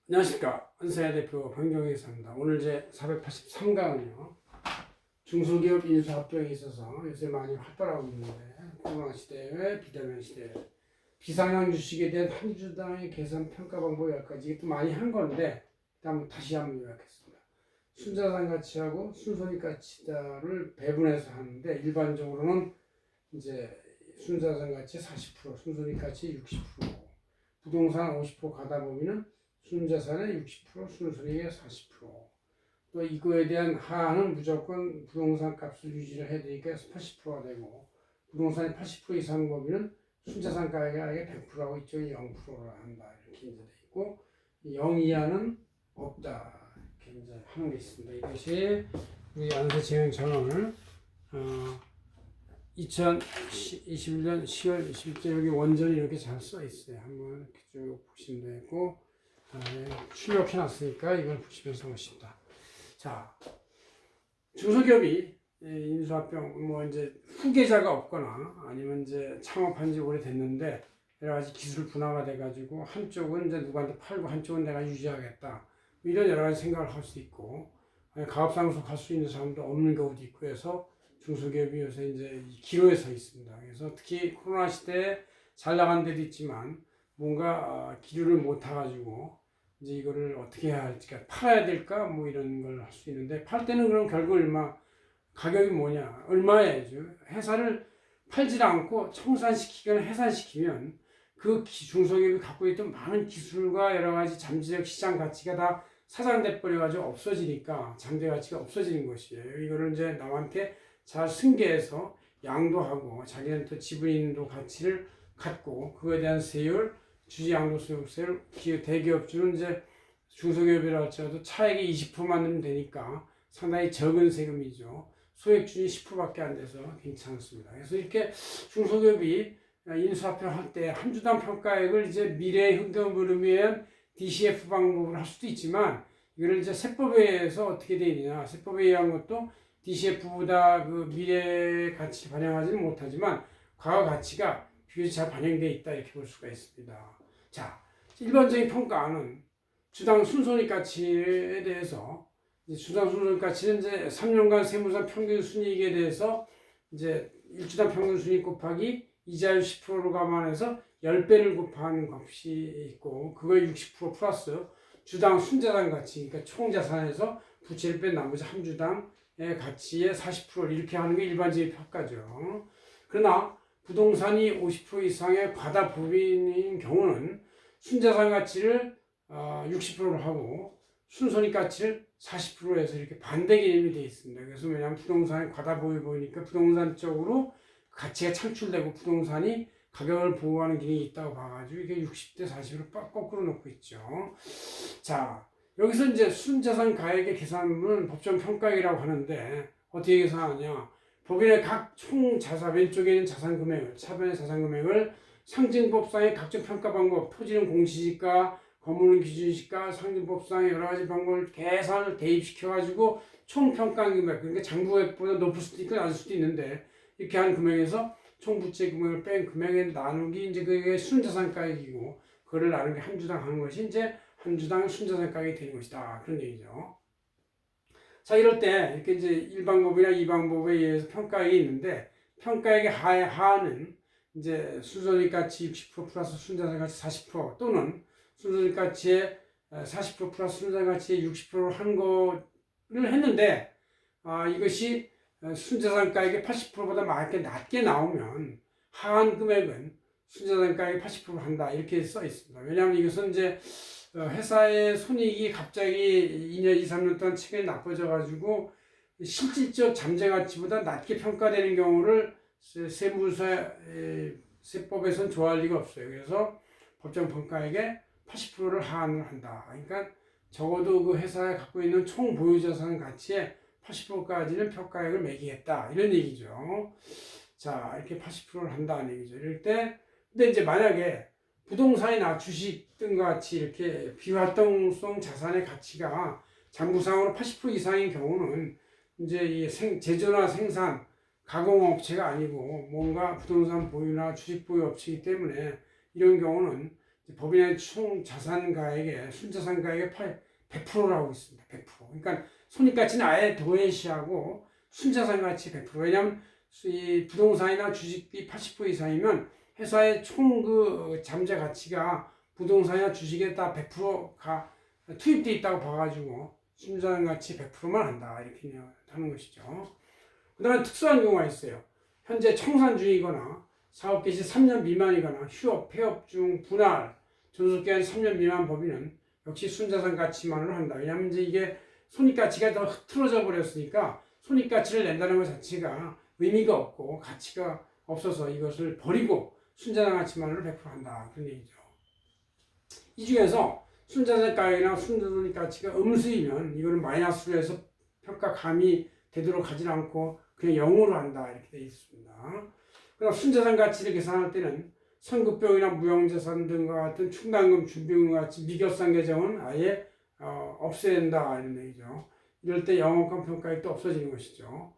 안녕하십니까. 은사야 대표 황경희입니다. 오늘 제 483강은요. 중소기업 인수합병에 있어서 요새 많이 활발하고 있는데 코로나 시대에 비대면 시대에 비상향 주식에 대한 한 주당의 계산 평가 방법 여기까지 이것도 많이 한 건데 다시 한번 요약했습니다. 순자산 가치하고 순손익 가치를 배분해서 하는데 일반적으로는 이제 순자산 가치 40%, 순손익 가치 60%, 부동산 50% 가다 보면은 순자산의 60%, 순손익의 40%. 또 이거에 대한 하한은 무조건 부동산 값을 유지를 해야 되니까 80%가 되고, 부동산이 80% 이상 보면 순자산 가격이 100%하고 이쪽이 0%를 한다. 이렇게 이제 돼 있고, 0 이하는 없다. 이렇게 이제 하는 게 있습니다. 이것이 우리 안세진행 전원을 2021년 10월 20일 여기 원전이 이렇게 잘 써 있어요. 한번 이렇게 쭉 보시면 되고, 출력해 놨으니까 이걸 보시면서 오십니다. 자, 중소기업이 인수합병 뭐 이제 후계자가 없거나 아니면 이제 창업한 지 오래됐는데 여러 가지 기술 분화가 돼가지고 한쪽은 이제 누구한테 팔고 한쪽은 내가 유지하겠다 이런 여러 가지 생각을 할 수 있고, 가업상속 할 수 있는 사람도 없는 경우도 있고 해서 중소기업이 요새 이제 기로에 서 있습니다. 그래서 특히 코로나 시대에 잘 나간 데도 있지만 뭔가 기류를 못 타가지고 이제 이거를 어떻게 해야 할지, 팔아야 될까 뭐 이런 걸 할 수 있는데, 팔 때는 그럼 결국 가격이 뭐냐, 얼마예요? 회사를 팔지 않고 청산시키거나 해산시키면 그 중소기업이 갖고 있던 많은 기술과 여러 가지 잠재적 시장 가치가 다 사장돼 버려가지고 없어지니까 잠재 가치가 없어지는 것이에요. 이거를 이제 남한테 잘 승계해서 양도하고 자기한테 지분 있는 가치를 갖고 그거에 대한 세율, 주지 양도소득세를 대기업주는 이제 중소기업이라 할지라도 차액이 20%만 넣으면 되니까 상당히 적은 세금이죠. 소액주는 10%밖에 안 돼서 괜찮습니다. 그래서 이렇게 중소기업이 인수합병 할 때 한 주당 평가액을 이제 미래의 현금으로 위한 DCF 방법을 할 수도 있지만, 이거를 이제 세법에 의해서 어떻게 되어 있느냐, 세법에 의한 것도 DCF보다 그 미래 가치 반영하지는 못하지만 과거 가치가 비교적 잘 반영되어 있다 이렇게 볼 수가 있습니다. 자, 일반적인 평가는 주당 순손익 가치에 대해서, 주당 순손익 가치는 이제 3년간 세무상 평균 순이익에 대해서 이제 일주당 평균 순이익 곱하기 이자율 10%로 감안해서 10배를 곱하는 값이 있고, 그거에 60% 플러스 주당 순자산 가치, 그러니까 총 자산에서 부채를 뺀 나머지 한 주당의 가치의 40% 이렇게 하는 게 일반적인 평가죠. 그러나 부동산이 50% 이상의 과다 부빈인 경우는 순자산 가치를 60%로 하고 순손익 가치를 40% 해서 이렇게 반대 개념이 되어 있습니다. 그래서 왜냐하면 부동산이 과다 보이니까 부동산 쪽으로 가치가 창출되고 부동산이 가격을 보호하는 기능이 있다고 봐가지고 이게 60대 40으로 거꾸로 놓고 있죠. 자, 여기서 이제 순자산 가액의 계산은 법정 평가액이라고 하는데 어떻게 계산하냐? 법인의 각 총 자산, 왼쪽에 있는 자산 금액을, 차변의 자산 금액을 상징법상의 각종 평가 방법, 토지는 공시지가, 건물은 기준시가, 상징법상의 여러 가지 방법을 계산을 대입시켜가지고 총 평가 금액, 그러니까 장부액보다 높을 수도 있고 낮을 수도 있는데 이렇게 한 금액에서 총 부채 금액을 뺀 금액에 나누기, 이제 그게 순자산 가액이고, 그거를 나누기 한 주당 하는 것이 이제 한 주당 순자산 가액이 되는 것이다. 그런 얘기죠. 자, 이럴 때 이렇게 이제 1방법이나 2방법에 의해서 평가액이 있는데, 평가액의 하는 이제 순손익 가치 60% 플러스 순자산 가치 40% 또는 순손익 가치의 40% 플러스 순자산 가치의 60%를 한 거를 했는데, 이것이 순자산 가액의 80%보다 낮게 나오면 하한 금액은 순자산 가액의 80%를 한다 이렇게 써 있습니다. 왜냐하면 이것은 이제 회사의 손익이 갑자기 2년, 2, 3년 동안 체계가 나빠져가지고 실질적 잠재 가치보다 낮게 평가되는 경우를 세법에서는 좋아할 리가 없어요. 그래서 법정 평가액의 80%를 하한을 한다. 그러니까 적어도 그 회사에 갖고 있는 총 보유자산 가치의 80%까지는 평가액을 매기겠다 이런 얘기죠. 자, 이렇게 80%를 한다는 얘기죠. 이럴 때, 근데 이제 만약에 부동산이나 주식 등과 같이 이렇게 비활동성 자산의 가치가 장부상으로 80% 이상인 경우는 이제 이 제조나 생산, 가공업체가 아니고 뭔가 부동산 보유나 주식 보유 업체이기 때문에 이런 경우는 법인의 총 자산가액의 순자산가액의 100%라고 있습니다. 100%. 그러니까 손익가치는 아예 도외시하고 순자산가치 100%. 왜냐하면 이 부동산이나 주식이 80% 이상이면 회사의 총 그 잠재 가치가 부동산이나 주식에 다 100%가 투입되어 있다고 봐가지고 순자산가치 100%만 한다 이렇게 하는 것이죠. 그 다음에 특수한 경우가 있어요. 현재 청산 중이거나 사업 개시 3년 미만이거나 휴업, 폐업 중 분할, 존속기간 3년 미만 법인은 역시 순자산 가치만으로 한다. 왜냐하면 이제 이게 손익가치가 더 흐트러져 버렸으니까 손익가치를 낸다는 것 자체가 의미가 없고 가치가 없어서 이것을 버리고 순자산 가치만으로 100% 한다. 그런 얘기죠. 이 중에서 순자산 가액이나 순자산 가치가 음수이면 이거는 마이너스로 해서 평가 감이 되도록 하지 않고 그냥 0으로 한다. 이렇게 되어 있습니다. 그럼 순자산 가치를 계산할 때는 선급병이나 무형자산 등과 같은 충당금, 준비금과 같이 미결산 계정은 아예 없애야 된다 이런 얘기죠. 이럴 때 영업권 평가액도 없어지는 것이죠.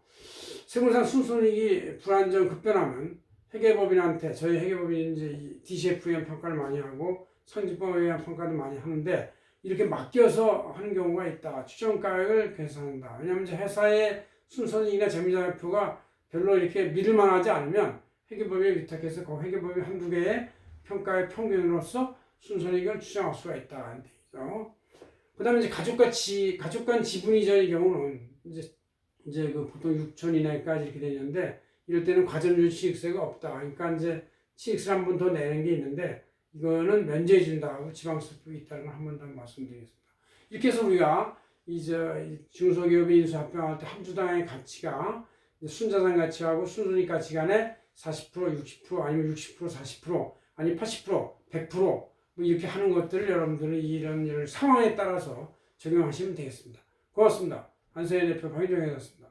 세무상 순손익이 불안정 급변하면 회계법인한테 저희 회계법인 이제 DCF에 의한 평가를 많이 하고 선진법에 의한 평가도 많이 하는데 이렇게 맡겨서 하는 경우가 있다. 추정가액을 계산한다. 왜냐하면 이제 회사의 순손익이나 재무자료표가 별로 이렇게 믿을만하지 않으면 회계법인에 위탁해서 그 회계법인 한두 개의 평가의 평균으로서 순손익을 추정할 수가 있다. 그 다음에 이제 가족 간 지분 이전의 경우는 이제 그 보통 6천 이내까지 이렇게 되는데 이럴 때는 과점유지 취득세가 없다. 그러니까 이제 취득세를 한 번 더 내는 게 있는데 이거는 면제해 준다고 지방세법이 있다는 걸 한 번 더 말씀드리겠습니다. 이렇게 해서 우리가 이제 중소기업의 인수합병할 때 한 주당의 가치가 순자산 가치하고 순손익 가치 간에 40%, 60% 아니면 60%, 40% 아니면 80%, 100% 뭐 이렇게 하는 것들을 여러분들은 이런 상황에 따라서 적용하시면 되겠습니다. 고맙습니다. 안세현 대표 박인정이었습니다.